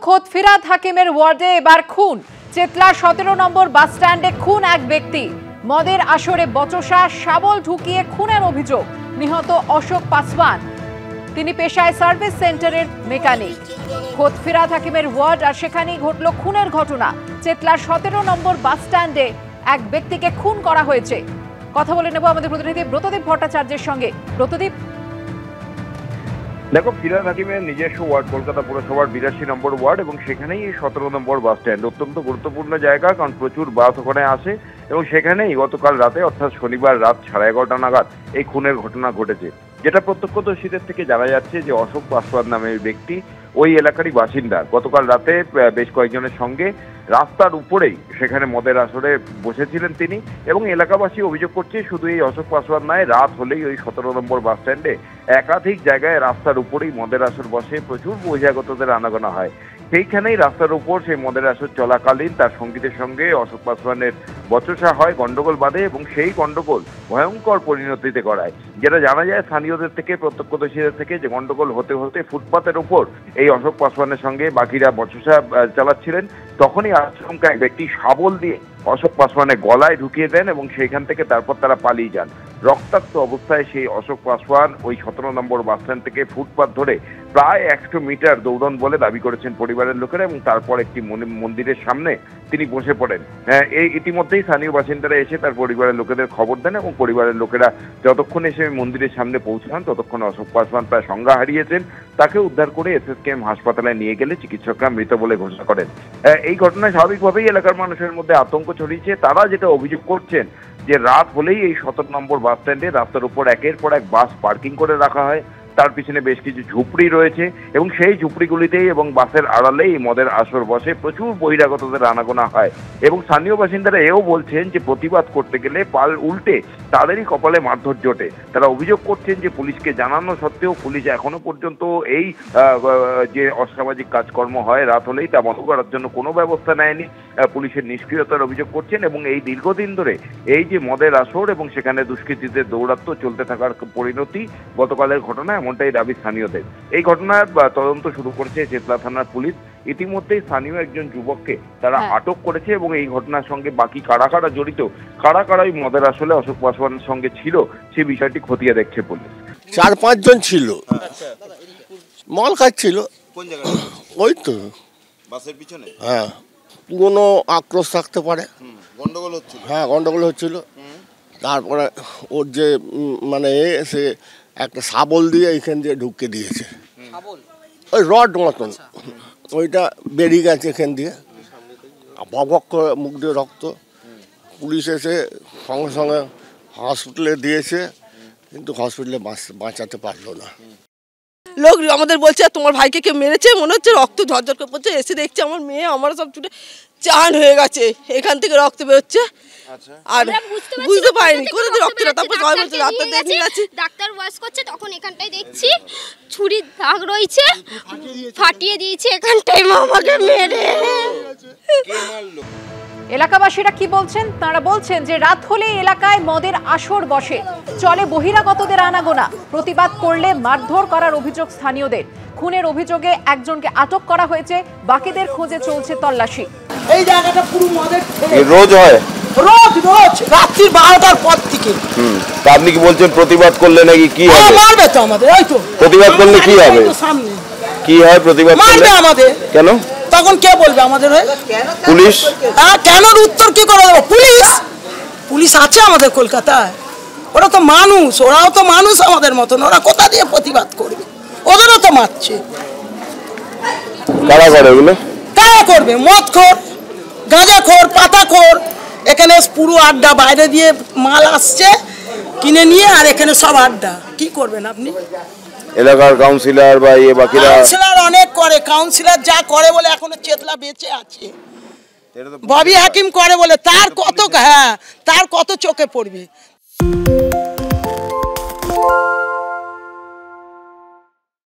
খোদ ফিরাদ হাকিমের ওয়ার্ডে এবার খুন। চেতলা 17 নম্বর বাস স্ট্যান্ডে খুন এক ব্যক্তি। মদের আসরে বচসা, শাবল ঢুকিয়ে খুনের অভিযোগ। নিহত অশোক পাসওয়ান, তিনি পেশায় সার্ভিস সেন্টারের মেকানিক। খোদ ফিরাদ হাকিমের ওয়ার্ড আর সেখানেই ঘটল খুনের ঘটনা। চেতলার 17 নম্বর বাস স্ট্যান্ডে এক ব্যক্তিকে খুন করা হয়েছে। কথা বলে নেব আমাদের প্রতিনিধি ব্রতদীপ ভট্টাচার্যের সঙ্গে। ব্রতদীপ, দেখো, ফিরাদ হাকিমের নিজস্ব ওয়ার্ড কলকাতা পুরসভার 82 নম্বর ওয়ার্ড এবং সেখানেই 17 নম্বর বাস স্ট্যান্ড অত্যন্ত গুরুত্বপূর্ণ জায়গা, কারণ প্রচুর বাস ওখানে আসে এবং সেখানেই গতকাল রাতে অর্থাৎ শনিবার রাত 11:30 নাগাদ এই খুনের ঘটনা ঘটেছে। যেটা প্রত্যক্ষদর্শীদের থেকে জানা যাচ্ছে যে অশোক পাসওয়ান নামের ব্যক্তি ওই এলাকারই বাসিন্দা। গতকাল রাতে বেশ কয়েকজনের সঙ্গে রাস্তার উপরেই সেখানে মদের আসরে বসেছিলেন তিনি এবং এলাকাবাসী অভিযোগ করছে শুধু এই অশোক পাসওয়ান নয়, রাত হলেই ওই 17 নম্বর বাস স্ট্যান্ডে একাধিক জায়গায় রাস্তার উপরেই মদের আসর বসে, প্রচুর বহিরাগতদের আনাগোনা হয়। সেইখানেই রাস্তার উপর সেই মদের আসর চলাকালীন তার সঙ্গীদের সঙ্গে অশোক পাসওয়ানের বচসা হয়, গন্ডগোল বাঁধে এবং সেই গন্ডগোল ভয়ঙ্কর পরিণতিতে গড়ায়। যেটা জানা যায় স্থানীয়দের থেকে, প্রত্যক্ষদর্শীদের থেকে, যে গন্ডগোল হতে হতে ফুটপাতের উপর এই অশোক পাসওয়ানের সঙ্গে বাকিরা বচসা চালাচ্ছিলেন। তখনই আচমকা এক ব্যক্তি শাবল দিয়ে অশোক পাসওয়ানের গলায় ঢুকিয়ে দেন এবং সেইখান থেকে তারপর তারা পালিয়ে যান। রক্তাক্ত অবস্থায় সেই অশোক পাসওয়ান ওই 17 নম্বর বাস স্ট্যান্ড থেকে ফুটপাত ধরে প্রায় 100 মিটার দৌড়ন বলে দাবি করেছেন পরিবারের লোকেরা এবং তারপর একটি মন্দিরের সামনে তিনি বসে পড়েন। এই ইতিমধ্যেই স্থানীয় বাসিন্দারা এসে তার পরিবারের লোকেদের খবর দেন এবং পরিবারের লোকেরা যতক্ষণ এসে মন্দিরের সামনে পৌঁছান ততক্ষণ অশোক পাসওয়ান প্রায় সংজ্ঞা হারিয়েছেন। তাকে উদ্ধার করে SSKM হাসপাতালে নিয়ে গেলে চিকিৎসকরা মৃত বলে ঘোষণা করেন। এই ঘটনায় স্বাভাবিকভাবেই এলাকার মানুষের মধ্যে আতঙ্ক ছড়িয়েছে। তারা যেটা অভিযোগ করছেন যে রাত হলেই এই 17 নম্বর বাস স্ট্যান্ডে রাস্তার উপর একের পর এক বাস পার্কিং করে রাখা হয়। তার পিছনে বেশ কিছু ঝুপড়ি রয়েছে এবং সেই ঝুপড়িগুলিতেই এবং বাসের আড়ালেই মদের আসর বসে, প্রচুর বহিরাগতদের আনাগোনা হয় এবং স্থানীয় বাসিন্দারা এও বলছেন যে প্রতিবাদ করতে গেলে পাল উল্টে তাদেরই কপালে মারধর জোটে। তারা অভিযোগ করছেন যে পুলিশকে জানানো সত্ত্বেও পুলিশ এখনো পর্যন্ত এই যে অসামাজিক কাজকর্ম হয় রাত হলেই তা বন্ধ করার জন্য কোনো ব্যবস্থা নেয়নি। পুলিশের নিষ্ক্রিয়তার অভিযোগ করছেন এবং এই দীর্ঘদিন ধরে এই যে মদের আসর এবং সেখানে দুষ্কৃতীদের দৌরাত্ম্য চলতে থাকার পরিণতি গতকালের ঘটনা, এমনটাই দাবি স্থানীয়দের। এই ঘটনার তদন্ত শুরু করেছে চেতলা থানার পুলিশ। ইতিমধ্যেই স্থানীয় একজন যুবককে তারা আটক করেছে এবং এই ঘটনার সঙ্গে বাকি কারা কারা জড়িত, কারা কারা ওই মদের আসলে অশোক পাসওয়ানের সঙ্গে ছিল সেই বিষয়টি খতিয়ে দেখছে পুলিশ। 4-5 জন ছিল, মাল খাচ্ছিল। ওই তো বাসের পিছনে হ্যাঁ, পুরনো আক্রোশ থাকতে পারে। গন্ডগোল হচ্ছিল। হ্যাঁ, গন্ডগোল হচ্ছিল। তারপরে ওর যে মানে সে একটা শাবল দিয়ে এইখান দিয়ে ঢুকে দিয়েছে, ওই রড মতন, ওইটা বেরিয়ে গেছে এখান দিয়ে, বক করে মুখ দিয়ে রক্ত। পুলিশ এসে সঙ্গে সঙ্গে হসপিটালে দিয়েছে, কিন্তু হসপিটালে বাঁচাতে পারলো না। লোক আমাদের বলছে তোমার ভাইকে কেউ মেরেছে, মনে হচ্ছে রক্ত ঝরঝর করে পড়ছে। এসে দেখছি আমার মেয়ে, আমার সব ছুটে চান হয়ে গেছে, এখান থেকে রক্ত বেরোচ্ছে। আর বুঝতে পারিনি কোথা থেকে রক্তটা। তারপর সবাই বলছে ডাক্তার দেখে গেছি, ডাক্তার ওয়াশ করছে, তখন এখানটায় দেখছি ছুরির দাগ রয়েছে, ফাটিয়ে দিয়েছে এখানটায় আমাকে মেরে। এলাকাবাসীরা কি বলছেন? তারা বলছেন যে রাত হলেই এলাকায় মদের আসর বসে, চলে বহিরাগতদের আনাগোনা। প্রতিবাদ করলে মারধর করার অভিযোগ স্থানীয়দের। খুনের অভিযোগে একজনকে আটক করা হয়েছে, বাকিদের খোঁজে চলছে তল্লাশি। এই জায়গাটা পুরো মদের রোজ হয়, রোজ রোজ রাত্রি 12টার পর থেকে। তা আপনি কি বলছেন প্রতিবাদ করলে নাকি কি হবে? মারবে তো আমাদের। ওই তো প্রতিবাদ করলে কি হবে? সামনে কি হয় প্রতিবাদ করলে? মারবে আমাদের। কেন? তখন কে বলবে আমাদের হয়ে? পুলিশ। হ্যাঁ, কেনর উত্তর কি করে দেবো? পুলিশ, পুলিশ আছে আমাদের কলকাতায়। ওরা তো মানুষ, ওরাও তো মানুষ আমাদের মতন। ওরা কোথা দিয়ে প্রতিবাদ করবে? ওদেরও তো মারছে। কারা করে ওগুলো? কারা করবে? মদখোর, গাঁজাখোর, পাতাখোর। এখানে পুরো আড্ডা, বাইরে দিয়ে মাল আসছে কিনে নিয়ে, আর এখানে সব আড্ডা। কি করবেন আপনি? এলাকার কাউন্সিলর বা বাকিরা? কাউন্সিলর অনেক করে, কাউন্সিলর যা করে বলে এখনো চেতলা বেঁচে আছে। ববি হাকিম করে বলে তার কত, হ্যাঁ, তার কত চোখে পড়বে।